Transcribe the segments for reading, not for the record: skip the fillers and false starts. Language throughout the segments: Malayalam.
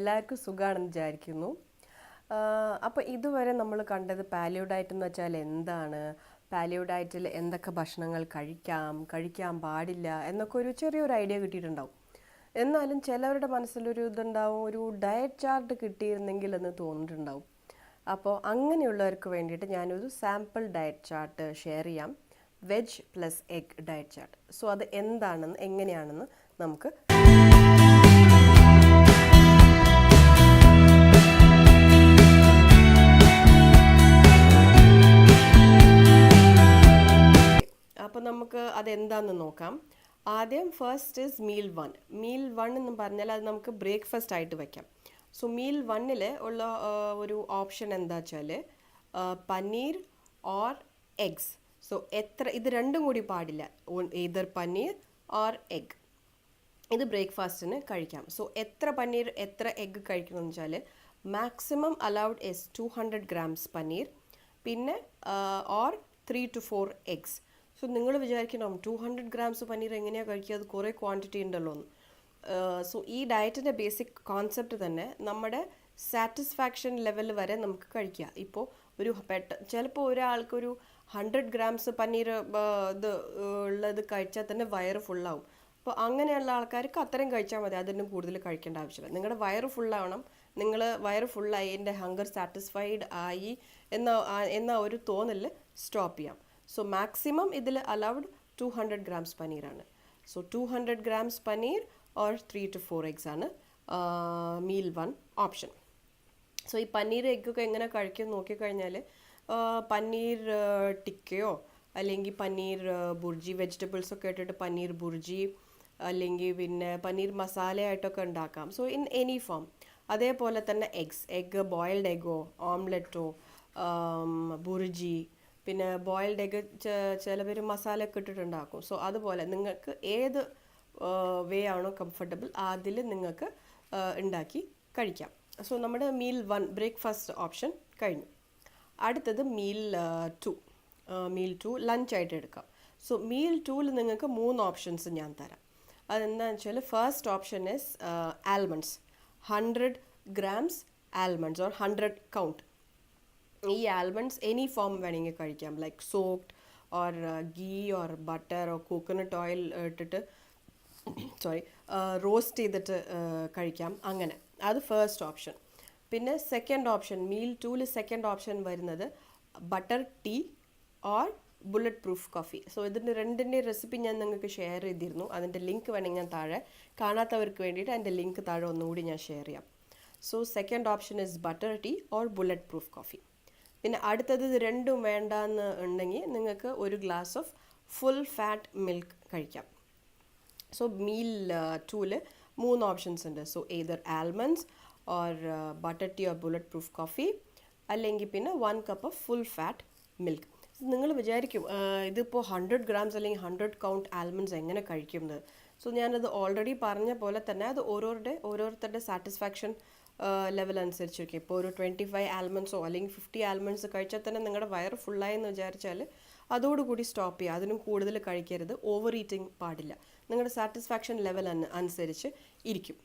എല്ലാവർക്കും സുഖമാണെന്ന് വിചാരിക്കുന്നു. അപ്പോൾ ഇതുവരെ നമ്മൾ കണ്ടത് പാലിയോ ഡയറ്റ് എന്ന് വെച്ചാൽ എന്താണ്, പാലിയോ ഡയറ്റിൽ എന്തൊക്കെ ഭക്ഷണങ്ങൾ കഴിക്കാൻ പാടില്ല എന്നൊക്കെ ഒരു ചെറിയൊരു ഐഡിയ കിട്ടിയിട്ടുണ്ടാവും. എന്നാലും ചിലവരുടെ മനസ്സിലൊരു ഇതുണ്ടാവും, ഒരു ഡയറ്റ് ചാർട്ട് കിട്ടിയിരുന്നെങ്കിൽ എന്ന് തോന്നിയിട്ടുണ്ടാവും. അപ്പോൾ അങ്ങനെയുള്ളവർക്ക് വേണ്ടിയിട്ട് ഞാനൊരു സാമ്പിൾ ഡയറ്റ് ചാർട്ട് ഷെയർ ചെയ്യാം, Veg+Egg ഡയറ്റ് ചാർട്ട്. സോ അത് എന്താണെന്ന് എങ്ങനെയാണെന്ന് നമുക്ക് അപ്പോൾ നമുക്ക് അതെന്താണെന്ന് നോക്കാം. ആദ്യം ഫസ്റ്റ് ഇസ് മീൽ വൺ എന്ന് പറഞ്ഞാൽ അത് നമുക്ക് ബ്രേക്ക്ഫാസ്റ്റ് ആയിട്ട് വയ്ക്കാം. സോ മീൽ വണ്ണിൽ ഉള്ള ഒരു ഓപ്ഷൻ എന്താ വെച്ചാൽ പനീർ ഓർ എഗ്സ്. സോ ഇത് രണ്ടും കൂടി പാടില്ല, either പനീർ ഓർ എഗ്. ഇത് ബ്രേക്ക്ഫാസ്റ്റിന് കഴിക്കാം. സോ എത്ര പനീർ എത്ര എഗ്ഗ് കഴിക്കണമെന്ന് വെച്ചാൽ maximum allowed is 200 grams paneer, പിന്നെ ഓർ 3 to 4 eggs. സോ നിങ്ങൾ വിചാരിക്കണം 200 grams പനീർ എങ്ങനെയാണ് കഴിക്കുക, അത് കുറേ ക്വാണ്ടിറ്റി ഉണ്ടല്ലോ എന്ന്. സോ ഈ ഡയറ്റിൻ്റെ ബേസിക് കോൺസെപ്റ്റ് തന്നെ നമ്മുടെ സാറ്റിസ്ഫാക്ഷൻ ലെവൽ വരെ നമുക്ക് കഴിക്കുക. ഇപ്പോൾ ചിലപ്പോൾ ഒരാൾക്കൊരു 100 grams പനീർ ഇത് ഉള്ളത് കഴിച്ചാൽ തന്നെ വയറ് ഫുള്ളാവും. അപ്പോൾ അങ്ങനെയുള്ള ആൾക്കാർക്ക് അത്രയും കഴിച്ചാൽ മതി, അതിന് കൂടുതൽ കഴിക്കേണ്ട ആവശ്യമില്ല. നിങ്ങളുടെ വയറ് ഫുള്ളാവണം, നിങ്ങൾ വയറ് ഫുള്ളായി, എൻ്റെ ഹങ്കർ സാറ്റിസ്ഫൈഡ് ആയി എന്ന ഒരു തോന്നൽ സ്റ്റോപ്പ് ചെയ്യാം. സോ മാക്സിമം ഇതിൽ അലൗഡ് 200 grams പനീറാണ്. So 200 grams paneer or 3 to 4 eggs ആണ് മീൽ വൺ ഓപ്ഷൻ. സോ ഈ പനീർ എഗ്ഗൊക്കെ എങ്ങനെ കഴിക്കും നോക്കിക്കഴിഞ്ഞാൽ പനീർ ടിക്കയോ അല്ലെങ്കിൽ പനീർ ബുർജി, വെജിറ്റബിൾസ് ഒക്കെ ഇട്ടിട്ട് പനീർ ബുർജി, അല്ലെങ്കിൽ പിന്നെ പനീർ മസാലയായിട്ടൊക്കെ ഉണ്ടാക്കാം. So in any form. അതേപോലെ തന്നെ എഗ്ഗ് ബോയിൽഡ് എഗ്ഗോ ഓംലെറ്റോ ബുർജി, പിന്നെ ബോയിൽഡ് എഗ്ഗ് ചില പേര് മസാല ഒക്കെ ഇട്ടിട്ടുണ്ടാക്കും. സോ അതുപോലെ നിങ്ങൾക്ക് ഏത് വേ ആണോ കംഫർട്ടബിൾ അതിൽ നിങ്ങൾക്ക് ഉണ്ടാക്കി കഴിക്കാം. സോ നമ്മുടെ മീൽ വൺ ബ്രേക്ക്ഫാസ്റ്റ് ഓപ്ഷൻ കഴിഞ്ഞു. അടുത്തത് മീൽ ടു ലഞ്ചായിട്ട് എടുക്കാം. സോ മീൽ ടൂവിൽ നിങ്ങൾക്ക് 3 ഓപ്ഷൻസ് ഞാൻ തരാം. അതെന്താണെന്ന് വെച്ചാൽ first option is almonds. 100 grams almonds or 100 count. ഈ ആൽമണ്ട്സ് എനി ഫോം വേണമെങ്കിൽ കഴിക്കാം, like soaked or ghee or butter or coconut oil ഇട്ടിട്ട് റോസ്റ്റ് ചെയ്തിട്ട് കഴിക്കാം. അങ്ങനെ അത് ഫസ്റ്റ് ഓപ്ഷൻ. പിന്നെ സെക്കൻഡ് ഓപ്ഷൻ മീൽ ടൂവിൽ സെക്കൻഡ് ഓപ്ഷൻ വരുന്നത് butter tea or bulletproof coffee. So ഇതിൻ്റെ രണ്ടിൻ്റെ റെസിപ്പി ഞാൻ നിങ്ങൾക്ക് ഷെയർ ചെയ്തിരുന്നു. അതിൻ്റെ ലിങ്ക് വേണമെങ്കിൽ ഞാൻ താഴെ, കാണാത്തവർക്ക് വേണ്ടിയിട്ട് അതിൻ്റെ ലിങ്ക് താഴെ ഒന്നുകൂടി ഞാൻ ഷെയർ ചെയ്യാം. So second option is butter tea or bulletproof coffee. പിന്നെ അടുത്തത് ഇത് രണ്ടും വേണ്ടാന്ന് ഉണ്ടെങ്കിൽ നിങ്ങൾക്ക് ഒരു glass of full fat milk കഴിക്കാം. സോ മീൽ ടൂവിൽ 3 ഓപ്ഷൻസ് ഉണ്ട്. So either almonds or butter tea or bulletproof coffee, അല്ലെങ്കിൽ പിന്നെ 1 cup of full fat milk. നിങ്ങൾ വിചാരിക്കും ഇതിപ്പോൾ 100 grams അല്ലെങ്കിൽ 100 count ആൽമണ്ട്സ് എങ്ങനെ കഴിക്കുന്നത്. സോ ഞാനത് ഓൾറെഡി പറഞ്ഞ പോലെ തന്നെ അത് ഓരോരുത്തരുടെ സാറ്റിസ്ഫാക്ഷൻ ലെവൽ അനുസരിച്ചിരിക്കും. ഇപ്പോൾ ഒരു 25 ആൽമണ്ട്സോ അല്ലെങ്കിൽ 50 ആൽമണ്ട്സ് കഴിച്ചാൽ തന്നെ നിങ്ങളുടെ വയറ് ഫുള്ളായി എന്ന് വിചാരിച്ചാൽ അതോടുകൂടി സ്റ്റോപ്പ് ചെയ്യുക. അതിനും കൂടുതൽ കഴിക്കരുത്. ഓവർ ഈറ്റിംഗ് പാടില്ല. നിങ്ങളുടെ സാറ്റിസ്ഫാക്ഷൻ ലെവൽ അനുസരിച്ച് ഇരിക്കും.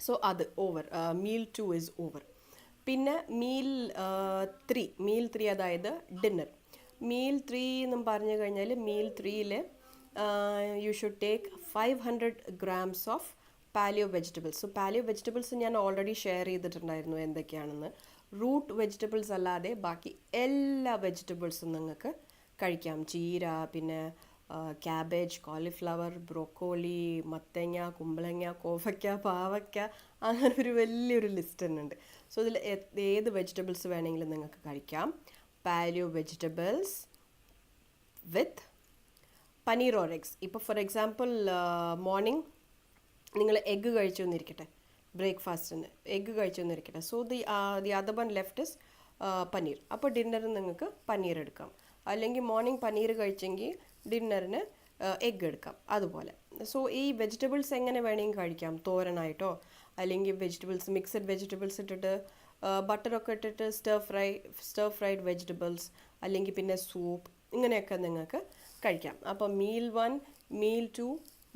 സോ അത് ഓവർ, മീൽ 2 ഇസ് ഓവർ. പിന്നെ മീൽ 3 അതായത് ഡിന്നർ. മീൽ 3 എന്നും പറഞ്ഞു കഴിഞ്ഞാൽ മീൽ 3യിൽ you should take 500 grams of paleo vegetables. So paleo vegetables ഞാൻ ഓൾറെഡി ഷെയർ ചെയ്തിട്ടുണ്ടായിരുന്നു എന്തൊക്കെയാണെന്ന്. റൂട്ട് വെജിറ്റബിൾസ് അല്ലാതെ ബാക്കി എല്ലാ വെജിറ്റബിൾസും നിങ്ങൾക്ക് കഴിക്കാം. ചീര, പിന്നെ ക്യാബേജ്, കോളിഫ്ലവർ, ബ്രോക്കോളി, മത്തങ്ങ, കുമ്പളങ്ങ, കോവയ്ക്ക, പാവയ്ക്ക, അങ്ങനെ ഒരു വലിയൊരു ലിസ്റ്റ് തന്നെ ഉണ്ട്. സോ ഇതിൽ ഏത് വെജിറ്റബിൾസ് വേണമെങ്കിലും നിങ്ങൾക്ക് കഴിക്കാം. Paleo vegetables with paneer or eggs. ഇപ്പോൾ ഫോർ എക്സാമ്പിൾ മോർണിംഗ് നിങ്ങൾ എഗ്ഗ് കഴിച്ചു എന്നിരിക്കട്ടെ, ബ്രേക്ക്ഫാസ്റ്റിന് എഗ്ഗ് കഴിച്ചു എന്നിരിക്കട്ടെ. So the other one left is paneer. അപ്പോൾ ഡിന്നറിന് നിങ്ങൾക്ക് പനീർ എടുക്കാം. അല്ലെങ്കിൽ മോർണിംഗ് പനീർ കഴിച്ചെങ്കിൽ ഡിന്നറിന് എഗ്ഗ് എടുക്കാം. അതുപോലെ സോ ഈ വെജിറ്റബിൾസ് എങ്ങനെ വേണമെങ്കിൽ കഴിക്കാം, തോരനായിട്ടോ അല്ലെങ്കിൽ മിക്സഡ് വെജിറ്റബിൾസ് ഇട്ടിട്ട് ബട്ടറൊക്കെ ഇട്ടിട്ട് സ്റ്റർ ഫ്രൈഡ് വെജിറ്റബിൾസ്, അല്ലെങ്കിൽ പിന്നെ സൂപ്പ്, ഇങ്ങനെയൊക്കെ നിങ്ങൾക്ക് കഴിക്കാം. അപ്പോൾ മീൽ 1, മീൽ 2,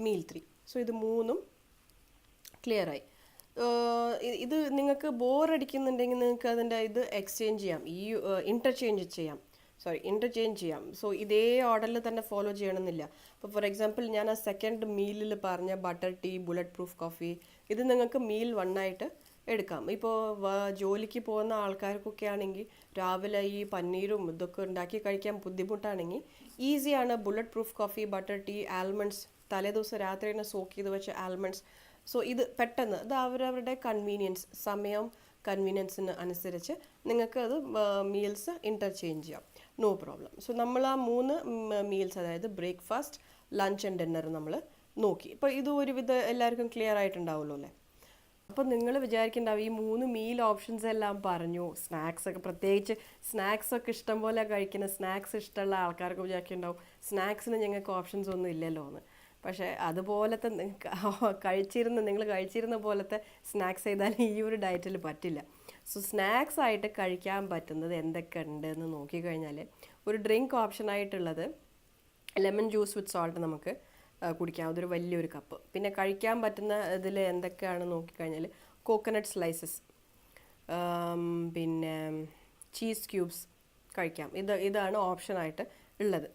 മീൽ 3. സോ ഇത് 3 ക്ലിയറായി. ഇത് നിങ്ങൾക്ക് ബോറടിക്കുന്നുണ്ടെങ്കിൽ നിങ്ങൾക്ക് അതിൻ്റെ ഇത് എക്സ്ചേഞ്ച് ചെയ്യാം, ഈ ഇന്റർചേഞ്ച് ചെയ്യാം. സോ ഇതേ ഓർഡറിൽ തന്നെ ഫോളോ ചെയ്യണമെന്നില്ല. ഇപ്പോൾ ഫോർ എക്സാമ്പിൾ ഞാൻ ആ സെക്കൻഡ് മീലിൽ പറഞ്ഞ butter tea, bulletproof coffee, ഇത് നിങ്ങൾക്ക് മീൽ 1 ആയിട്ട് എടുക്കാം. ഇപ്പോൾ ജോലിക്ക് പോകുന്ന ആൾക്കാർക്കൊക്കെ ആണെങ്കിൽ രാവിലെ ഈ പനീരും ഇതൊക്കെ ഉണ്ടാക്കി കഴിക്കാൻ ബുദ്ധിമുട്ടാണെങ്കിൽ ഈസിയാണ് bulletproof coffee, butter tea, almonds, തലേദിവസം രാത്രി തന്നെ സോക്ക് ചെയ്ത് വെച്ച ആൽമണ്ട്സ്. സോ ഇത് പെട്ടെന്ന് ഇത് അവരവരുടെ കൺവീനിയൻസിന് അനുസരിച്ച് നിങ്ങൾക്ക് അത് മീൽസ് ഇൻ്റർചേഞ്ച് ചെയ്യാം, നോ പ്രോബ്ലം. സോ നമ്മൾ ആ 3 മീൽസ്, അതായത് ബ്രേക്ക്ഫാസ്റ്റ്, ലഞ്ച് ആൻഡ് ഡിന്നർ നമ്മൾ നോക്കി. ഇപ്പോൾ ഇത് ഒരുവിധം എല്ലാവർക്കും ക്ലിയർ ആയിട്ടുണ്ടാവുമല്ലോ അല്ലേ? അപ്പോൾ നിങ്ങൾ വിചാരിക്കുന്നുണ്ടാവും ഈ 3 മീൽ ഓപ്ഷൻസ് എല്ലാം പറഞ്ഞു, സ്നാക്സ് ഒക്കെ, പ്രത്യേകിച്ച് സ്നാക്സ് ഒക്കെ ഇഷ്ടം പോലെ കഴിക്കുന്ന സ്നാക്സ് ഇഷ്ടമുള്ള ആൾക്കാർക്ക് വിചാരിക്കുന്നുണ്ടാവും സ്നാക്സിന് ഞങ്ങൾക്ക് ഓപ്ഷൻസ് ഒന്നും ഇല്ലല്ലോ എന്ന്. പക്ഷേ അതുപോലത്തെ നിങ്ങൾ കഴിച്ചിരുന്ന പോലത്തെ സ്നാക്സ് ചെയ്താൽ ഈ ഒരു ഡയറ്റിൽ പറ്റില്ല. സോ സ്നാക്സ് ആയിട്ട് കഴിക്കാൻ പറ്റുന്നത് എന്തൊക്കെ ഉണ്ട് എന്ന് നോക്കിക്കഴിഞ്ഞാൽ, ഒരു ഡ്രിങ്ക് ഓപ്ഷനായിട്ടുള്ളത് ലെമൺ ജ്യൂസ് വിത്ത് സോൾട്ട് നമുക്ക് കുടിക്കാം, അതൊരു വലിയൊരു കപ്പ്. പിന്നെ കഴിക്കാൻ പറ്റുന്ന ഇതിൽ എന്തൊക്കെയാണ് നോക്കിക്കഴിഞ്ഞാൽ കോക്കനട്ട് സ്ലൈസസ്, പിന്നെ ചീസ് ക്യൂബ്സ് കഴിക്കാം. ഇതാണ് ഓപ്ഷനായിട്ട് ഉള്ളത്.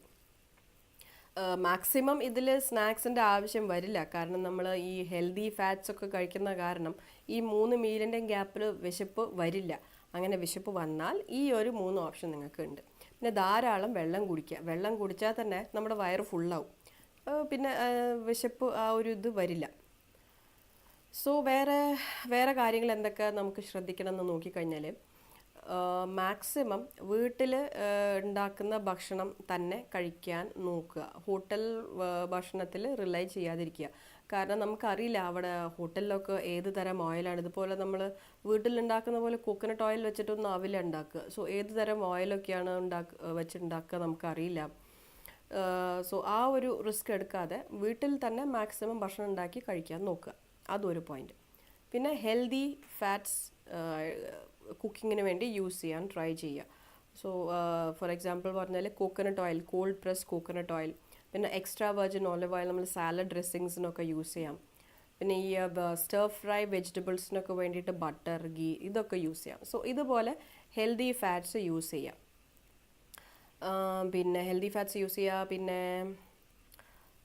മാക്സിമം ഇതിൽ സ്നാക്സിൻ്റെ ആവശ്യം വരില്ല, കാരണം നമ്മൾ ഈ ഹെൽത്തി ഫാറ്റ്സ് ഒക്കെ കഴിക്കുന്ന കാരണം ഈ 3 മീലിൻ്റെയും ഗ്യാപ്പിൽ വിശപ്പ് വരില്ല. അങ്ങനെ വിശപ്പ് വന്നാൽ ഈ ഒരു 3 ഓപ്ഷൻ നിങ്ങൾക്ക് ഉണ്ട്. പിന്നെ ധാരാളം വെള്ളം കുടിക്കുക. വെള്ളം കുടിച്ചാൽ തന്നെ നമ്മുടെ വയറ് ഫുള്ളാവും, പിന്നെ വിശപ്പ് ആ ഒരു ഇത് വരില്ല. സോ വേറെ കാര്യങ്ങൾ എന്തൊക്കെ നമുക്ക് ശ്രദ്ധിക്കണം എന്ന് നോക്കിക്കഴിഞ്ഞാൽ, മാക്സിമം വീട്ടിൽ ഉണ്ടാക്കുന്ന ഭക്ഷണം തന്നെ കഴിക്കാൻ നോക്കുക. ഹോട്ടൽ ഭക്ഷണത്തിൽ റിലൈ ചെയ്യാതിരിക്കുക. കാരണം നമുക്കറിയില്ല അവിടെ ഹോട്ടലിലൊക്കെ ഏത് തരം ഓയിലാണ്. ഇതുപോലെ നമ്മൾ വീട്ടിലുണ്ടാക്കുന്ന പോലെ കോക്കനട്ട് ഓയിൽ വെച്ചിട്ടൊന്നും ആവില്ല ഉണ്ടാക്കുക. സോ ഏത് തരം ഓയിലൊക്കെയാണ് വെച്ചുണ്ടാക്കുക നമുക്കറിയില്ല. സോ ആ ഒരു റിസ്ക് എടുക്കാതെ വീട്ടിൽ തന്നെ മാക്സിമം ഭക്ഷണം ഉണ്ടാക്കി കഴിക്കാൻ നോക്കുക. അതൊരു പോയിന്റ്. പിന്നെ ഹെൽത്തി ഫാറ്റ്സ് കുക്കിങ്ങിന് വേണ്ടി യൂസ് ചെയ്യാൻ ട്രൈ ചെയ്യുക. സോ ഫോർ എക്സാമ്പിൾ പറഞ്ഞാൽ coconut oil, cold press coconut oil, പിന്നെ എക്സ്ട്രാ വെർജിൻ ഓലിവ് ഓയിൽ നമ്മൾ സാലഡ് ഡ്രസ്സിങ്സിനൊക്കെ യൂസ് ചെയ്യാം. പിന്നെ ഈ സ്റ്റർ ഫ്രൈ വെജിറ്റബിൾസിനൊക്കെ വേണ്ടിയിട്ട് ബട്ടർ, ഗീ ഇതൊക്കെ യൂസ് ചെയ്യാം. സോ ഇതുപോലെ ഹെൽത്തി ഫാറ്റ്സ് യൂസ് ചെയ്യാം. പിന്നെ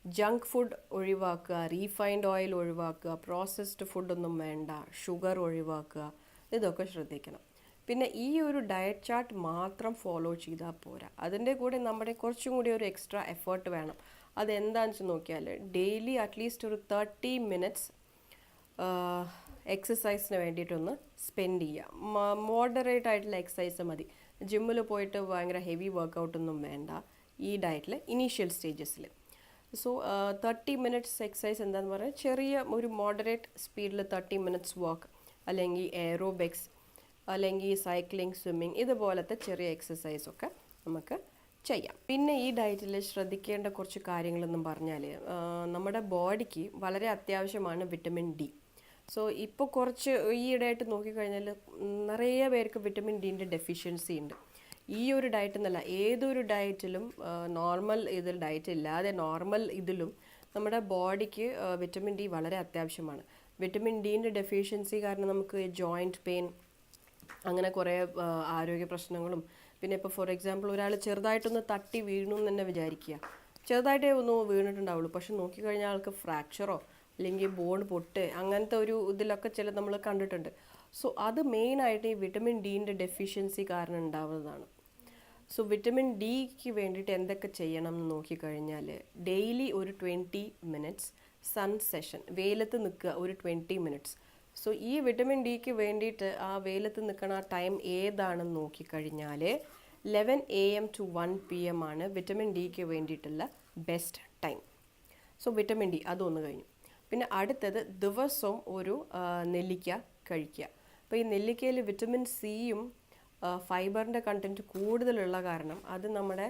ജങ്ക് ഫുഡ് ഒഴിവാക്കുക, റീഫൈൻഡ് ഓയിൽ ഒഴിവാക്കുക, പ്രോസസ്ഡ് ഫുഡൊന്നും വേണ്ട, ഷുഗർ ഒഴിവാക്കുക, ഇതൊക്കെ ശ്രദ്ധിക്കണം. പിന്നെ ഈ ഒരു ഡയറ്റ് ചാർട്ട് മാത്രം ഫോളോ ചെയ്താൽ പോരാ, അതിൻ്റെ കൂടെ നമ്മുടെ കുറച്ചും കൂടി ഒരു എക്സ്ട്രാ എഫേർട്ട് വേണം. അതെന്താണെന്ന് വെച്ച് നോക്കിയാൽ ഡെയിലി അറ്റ്ലീസ്റ്റ് ഒരു 30 മിനിറ്റ്സ് എക്സസൈസിന് വേണ്ടിയിട്ടൊന്ന് സ്പെൻഡ് ചെയ്യുക. മോഡറേറ്റ് ആയിട്ടുള്ള എക്സസൈസ് മതി. ജിമ്മിൽ പോയിട്ട് ഭയങ്കര ഹെവി വർക്കൗട്ടൊന്നും വേണ്ട ഈ ഡയറ്റിൽ ഇനീഷ്യൽ സ്റ്റേജസിൽ. സോ 30 മിനിറ്റ്സ് എക്സസൈസ് എന്താണെന്ന് പറഞ്ഞാൽ ചെറിയ ഒരു മോഡറേറ്റ് സ്പീഡിൽ 30 മിനിറ്റ്സ് വാക്ക്, അല്ലെങ്കിൽ എയറോബിക്സ്, അല്ലെങ്കിൽ സൈക്ലിംഗ്, സ്വിമ്മിങ്, ഇതുപോലത്തെ ചെറിയ എക്സസൈസൊക്കെ നമുക്ക് ചെയ്യാം. പിന്നെ ഈ ഡയറ്റിൽ ശ്രദ്ധിക്കേണ്ട കുറച്ച് കാര്യങ്ങളെന്നും പറഞ്ഞാൽ, നമ്മുടെ ബോഡിക്ക് വളരെ അത്യാവശ്യമാണ് വിറ്റമിൻ ഡി. സോ ഇപ്പോൾ കുറച്ച് ഈയിടെയായിട്ട് നോക്കിക്കഴിഞ്ഞാൽ നിറയെ പേർക്ക് വിറ്റമിൻ ഡിൻ്റെ ഡെഫിഷ്യൻസി ഉണ്ട്. ഈ ഒരു ഡയറ്റ് എന്നല്ല, ഏതൊരു ഡയറ്റിലും നോർമൽ ഡയറ്റ് ഇല്ലാതെ നോർമൽ ഇതിലും നമ്മുടെ ബോഡിക്ക് വിറ്റമിൻ ഡി വളരെ അത്യാവശ്യമാണ്. വിറ്റമിൻ ഡിൻ്റെ ഡെഫിഷ്യൻസി കാരണം നമുക്ക് ജോയിൻറ്റ് പെയിൻ, അങ്ങനെ കുറേ ആരോഗ്യ പ്രശ്നങ്ങളും, പിന്നെ ഇപ്പോൾ ഫോർ എക്സാമ്പിൾ ഒരാൾ ചെറുതായിട്ടൊന്ന് തട്ടി വീണു എന്ന് തന്നെ വിചാരിക്കുക, ചെറുതായിട്ടേ ഒന്ന് വീണിട്ടുണ്ടാവുള്ളൂ, പക്ഷെ നോക്കിക്കഴിഞ്ഞാൽ ആൾക്ക് ഫ്രാക്ചറോ അല്ലെങ്കിൽ ബോൺ പൊട്ട് അങ്ങനത്തെ ഒരു ഇതിലൊക്കെ ചില നമ്മൾ കണ്ടിട്ടുണ്ട്. സോ അത് മെയിനായിട്ട് ഈ വിറ്റമിൻ ഡിൻ്റെ ഡെഫിഷ്യൻസി കാരണം ഉണ്ടാവുന്നതാണ്. സോ വിറ്റമിൻ ഡിക്ക് വേണ്ടിയിട്ട് എന്തൊക്കെ ചെയ്യണം എന്ന് നോക്കിക്കഴിഞ്ഞാൽ, ഡെയിലി ഒരു 20 മിനിറ്റ്സ് സൺ സെഷൻ, വെയിലത്ത് നിൽക്കുക ഒരു 20 മിനിറ്റ്സ്. സോ ഈ വിറ്റമിൻ ഡിക്ക് വേണ്ടിയിട്ട് ആ വെയിലത്ത് നിൽക്കണ ആ ടൈം ഏതാണെന്ന് നോക്കിക്കഴിഞ്ഞാൽ 11 AM to 1 PM ആണ് വിറ്റമിൻ ഡിക്ക് വേണ്ടിയിട്ടുള്ള best time. So vitamin D അതൊന്ന് കഴിഞ്ഞു. പിന്നെ അടുത്തത് ദിവസവും ഒരു നെല്ലിക്ക കഴിക്കുക. അപ്പോൾ ഈ നെല്ലിക്കയിൽ വിറ്റമിൻ സിയും ഫൈബറിൻ്റെ കണ്ടൻറ്റ് കൂടുതലുള്ള കാരണം അത് നമ്മുടെ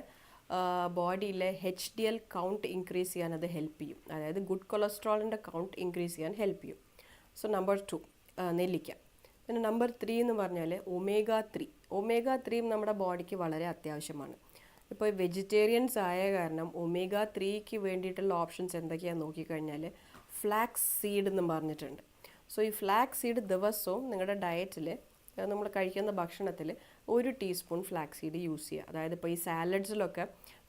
ബോഡിയിലെ HDL കൗണ്ട് ഇൻക്രീസ് ചെയ്യാൻ അത് ഹെൽപ്പ് ചെയ്യും, അതായത് ഗുഡ് കൊളസ്ട്രോളിൻ്റെ കൗണ്ട് ഇൻക്രീസ് ചെയ്യാൻ ഹെൽപ്പ് ചെയ്യും. സോ നമ്പർ 2 നെല്ലിക്ക. പിന്നെ നമ്പർ 3 എന്ന് പറഞ്ഞാൽ ഒമേഗ 3 നമ്മുടെ ബോഡിക്ക് വളരെ അത്യാവശ്യമാണ്. ഇപ്പോൾ വെജിറ്റേറിയൻസ് ആയ കാരണം ഒമേഗ 3ക്ക് വേണ്ടിയിട്ടുള്ള ഓപ്ഷൻസ് എന്തൊക്കെയാണെന്ന് നോക്കിക്കഴിഞ്ഞാൽ ഫ്ലാക്സ് സീഡ് എന്നും പറഞ്ഞിട്ടുണ്ട്. സോ ഈ ഫ്ലാക്സ് സീഡ് ദിവസവും നിങ്ങളുടെ ഡയറ്റിൽ നമ്മൾ കഴിക്കുന്ന ഭക്ഷണത്തിൽ 1 ടീസ്പൂൺ ഫ്ലാക്സ് സീഡ് യൂസ് ചെയ്യുക. അതായത് ഇപ്പോൾ ഈ സാലഡ്സിലൊക്കെ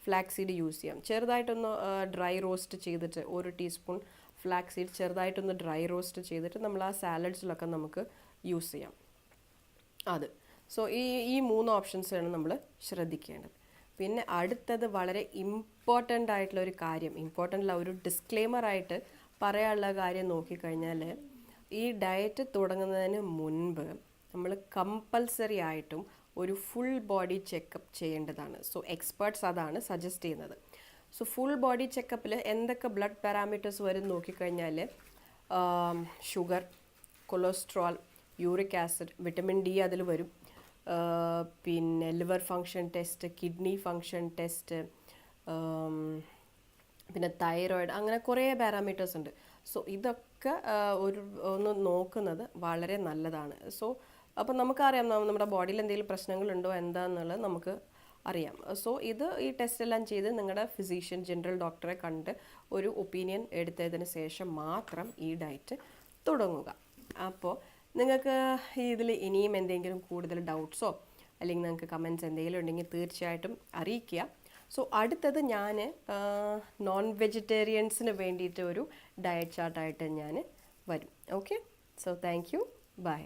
ഫ്ലാക്സ് സീഡ് യൂസ് ചെയ്യാം. ചെറുതായിട്ടൊന്ന് ഡ്രൈ റോസ്റ്റ് ചെയ്തിട്ട് 1 ടീസ്പൂൺ ഫ്ലാക്സ് സീഡ് ചെറുതായിട്ടൊന്ന് ഡ്രൈ റോസ്റ്റ് ചെയ്തിട്ട് നമ്മൾ ആ സാലഡ്സിലൊക്കെ നമുക്ക് യൂസ് ചെയ്യാം. അത് സോ ഈ 3 ഓപ്ഷൻസാണ് നമ്മൾ ശ്രദ്ധിക്കേണ്ടത്. പിന്നെ അടുത്തത് വളരെ ഇമ്പോർട്ടൻ്റ് ആയിട്ടുള്ള ഒരു കാര്യം, ഇമ്പോർട്ടൻ്റ് അല്ല, ഒരു ഡിസ്ക്ലെയിമർ ആയിട്ട് പറയാനുള്ള കാര്യം നോക്കിക്കഴിഞ്ഞാൽ, ഈ ഡയറ്റ് തുടങ്ങുന്നതിന് മുൻപ് നമ്മൾ കമ്പൽസറി ആയിട്ടും ഒരു ഫുൾ ബോഡി ചെക്കപ്പ് ചെയ്യേണ്ടതാണ്. സോ എക്സ്പേർട്സ് അതാണ് സജസ്റ്റ് ചെയ്യുന്നത്. സോ ഫുൾ ബോഡി ചെക്കപ്പിൽ എന്തൊക്കെ ബ്ലഡ് പാരാമീറ്റേഴ്സ് വരും നോക്കിക്കഴിഞ്ഞാൽ, sugar, cholesterol, uric acid, vitamin D അതിൽ വരും, പിന്നെ liver function test, kidney function test, പിന്നെ തൈറോയിഡ്, അങ്ങനെ കുറേ പാരാമീറ്റേഴ്സ് ഉണ്ട്. സോ ഇതൊക്കെ ഒന്ന് നോക്കുന്നത് വളരെ നല്ലതാണ്. സോ അപ്പം നമുക്കറിയാം നമ്മുടെ ബോഡിയിൽ എന്തെങ്കിലും പ്രശ്നങ്ങളുണ്ടോ എന്താണെന്നുള്ളത് നമുക്ക് അറിയാം. സോ ഈ ടെസ്റ്റ് എല്ലാം ചെയ്ത് നിങ്ങളുടെ ഫിസിഷ്യൻ, ജനറൽ ഡോക്ടറെ കണ്ട് ഒരു ഒപ്പീനിയൻ എടുത്തതിന് ശേഷം മാത്രം ഈ ഡയറ്റ് തുടങ്ങുക. അപ്പോൾ നിങ്ങൾക്ക് ഇതിൽ ഇനിയും എന്തെങ്കിലും കൂടുതൽ ഡൗട്ട്സോ അല്ലെങ്കിൽ നിങ്ങൾക്ക് കമൻറ്റ്സ് എന്തെങ്കിലും ഉണ്ടെങ്കിൽ തീർച്ചയായിട്ടും അറിയിക്കുക. സോ അടുത്തത് ഞാൻ നോൺ വെജിറ്റേറിയൻസിന് വേണ്ടിയിട്ട് ഒരു ഡയറ്റ് ചാർട്ടായിട്ട് ഞാൻ വരും. Okay, so thank you, by.